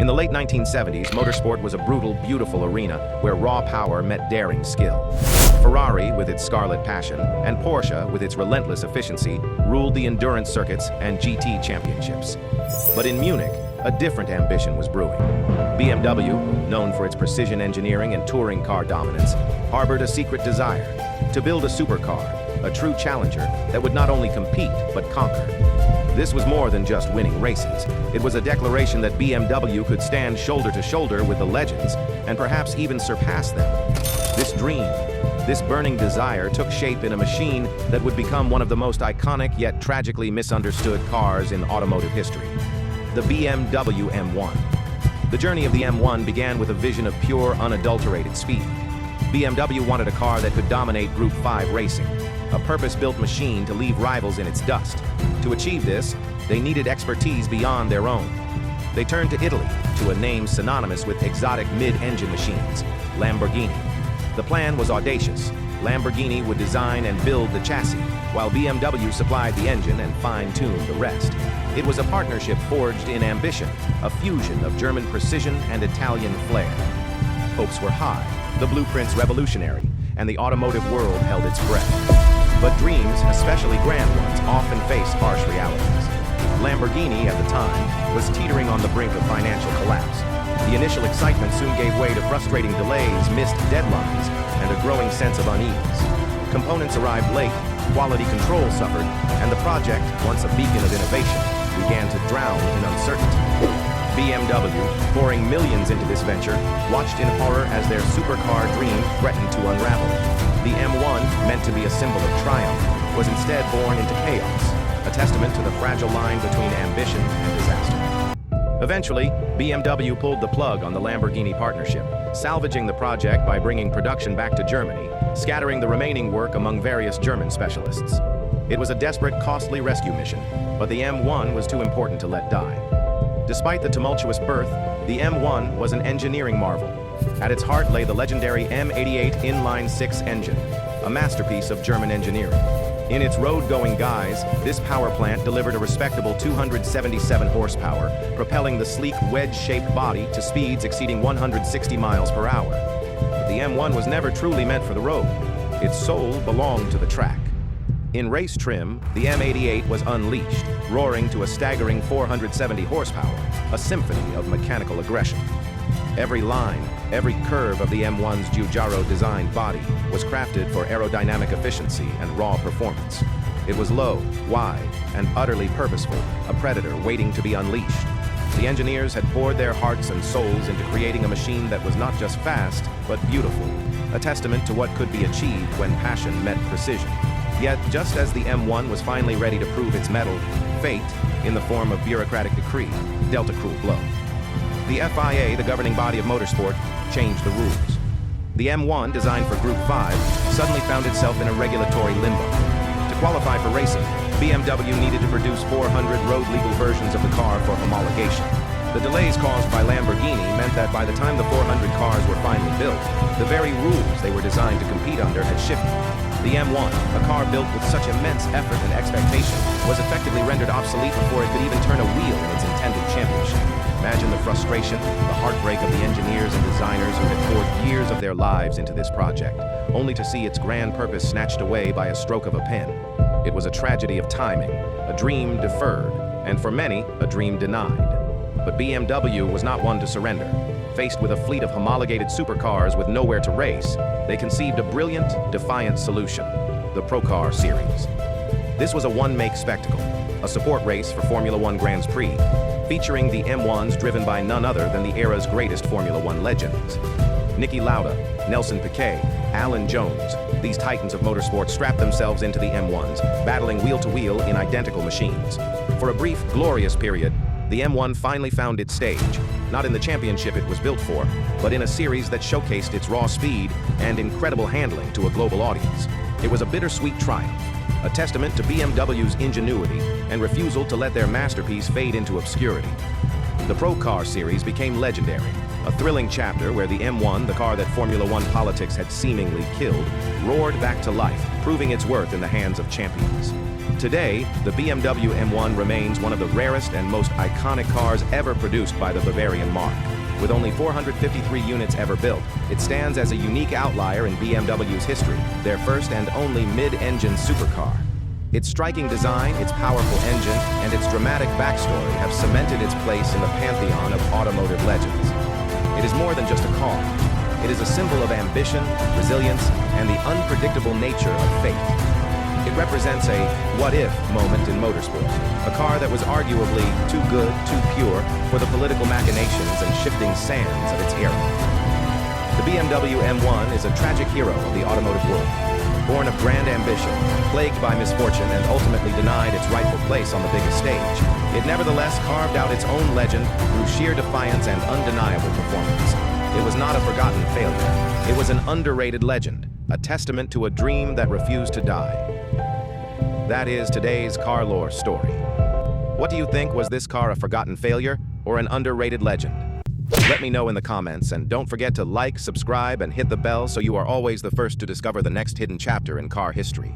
In the late 1970s, motorsport was a brutal, beautiful arena where raw power met daring skill. Ferrari, with its scarlet passion, and Porsche, with its relentless efficiency, ruled the endurance circuits and GT championships. But in Munich, a different ambition was brewing. BMW, known for its precision engineering and touring car dominance, harbored a secret desire to build a supercar, a true challenger that would not only compete but conquer. This was more than just winning races. It was a declaration that BMW could stand shoulder to shoulder with the legends and perhaps even surpass them. This dream, this burning desire took shape in a machine that would become one of the most iconic yet tragically misunderstood cars in automotive history, the BMW M1. The journey of the M1 began with a vision of pure, unadulterated speed. BMW wanted a car that could dominate Group 5 racing, a purpose-built machine to leave rivals in its dust. To achieve this, they needed expertise beyond their own. They turned to Italy, to a name synonymous with exotic mid-engine machines, Lamborghini. The plan was audacious. Lamborghini would design and build the chassis, while BMW supplied the engine and fine-tuned the rest. It was a partnership forged in ambition, a fusion of German precision and Italian flair. Hopes were high, the blueprints revolutionary, and the automotive world held its breath. But dreams, especially grand ones, often face harsh realities. Lamborghini, at the time, was teetering on the brink of financial collapse. The initial excitement soon gave way to frustrating delays, missed deadlines, and a growing sense of unease. Components arrived late, quality control suffered, and the project, once a beacon of innovation, began to drown in uncertainty. BMW, pouring millions into this venture, watched in horror as their supercar dream threatened to unravel. The M1, meant to be a symbol of triumph, was instead born into chaos, a testament to the fragile line between ambition and disaster. Eventually, BMW pulled the plug on the Lamborghini partnership, salvaging the project by bringing production back to Germany, scattering the remaining work among various German specialists. It was a desperate, costly rescue mission, but the M1 was too important to let die. Despite the tumultuous birth, the M1 was an engineering marvel. At its heart lay the legendary M88 inline-6 engine, a masterpiece of German engineering. In its road-going guise, this power plant delivered a respectable 277 horsepower, propelling the sleek wedge-shaped body to speeds exceeding 160 miles per hour. But the M1 was never truly meant for the road. Its soul belonged to the track. In race trim, the M88 was unleashed, roaring to a staggering 470 horsepower, a symphony of mechanical aggression. Every line, every curve of the M1's Giugiaro-designed body was crafted for aerodynamic efficiency and raw performance. It was low, wide, and utterly purposeful, a predator waiting to be unleashed. The engineers had poured their hearts and souls into creating a machine that was not just fast, but beautiful, a testament to what could be achieved when passion met precision. Yet, just as the M1 was finally ready to prove its mettle, fate, in the form of bureaucratic decree, dealt a cruel blow. The FIA, the governing body of motorsport, changed the rules. The M1, designed for Group 5, suddenly found itself in a regulatory limbo. To qualify for racing, BMW needed to produce 400 road-legal versions of the car for homologation. The delays caused by Lamborghini meant that by the time the 400 cars were finally built, the very rules they were designed to compete under had shifted. The M1, a car built with such immense effort and expectation, was effectively rendered obsolete before it could even turn a wheel in its intended championship. Imagine the frustration, the heartbreak of the engineers and designers who had poured years of their lives into this project, only to see its grand purpose snatched away by a stroke of a pen. It was a tragedy of timing, a dream deferred, and for many, a dream denied. But BMW was not one to surrender. Faced with a fleet of homologated supercars with nowhere to race, they conceived a brilliant, defiant solution, the Procar Series. This was a one-make spectacle, a support race for Formula One Grand Prix, featuring the M1s driven by none other than the era's greatest Formula One legends. Niki Lauda, Nelson Piquet, Alan Jones, these titans of motorsport strapped themselves into the M1s, battling wheel-to-wheel in identical machines. For a brief, glorious period, the M1 finally found its stage, not in the championship it was built for, but in a series that showcased its raw speed and incredible handling to a global audience. It was a bittersweet triumph, a testament to BMW's ingenuity and refusal to let their masterpiece fade into obscurity. The Procar Series became legendary, a thrilling chapter where the M1, the car that Formula One politics had seemingly killed, roared back to life, proving its worth in the hands of champions. Today, the BMW M1 remains one of the rarest and most iconic cars ever produced by the Bavarian marque. With only 453 units ever built, it stands as a unique outlier in BMW's history, their first and only mid-engine supercar. Its striking design, its powerful engine, and its dramatic backstory have cemented its place in the pantheon of automotive legends. It is more than just a car. It is a symbol of ambition, resilience, and the unpredictable nature of fate. It represents a what-if moment in motorsport, a car that was arguably too good, too pure for the political machinations and shifting sands of its era. The BMW M1 is a tragic hero of the automotive world. Born of grand ambition, plagued by misfortune, and ultimately denied its rightful place on the biggest stage, it nevertheless carved out its own legend through sheer defiance and undeniable performance. It was not a forgotten failure. It was an underrated legend, a testament to a dream that refused to die. That is today's CarLore story. What do you think? Was this car a forgotten failure or an underrated legend? Let me know in the comments, and don't forget to like, subscribe, and hit the bell so you are always the first to discover the next hidden chapter in car history.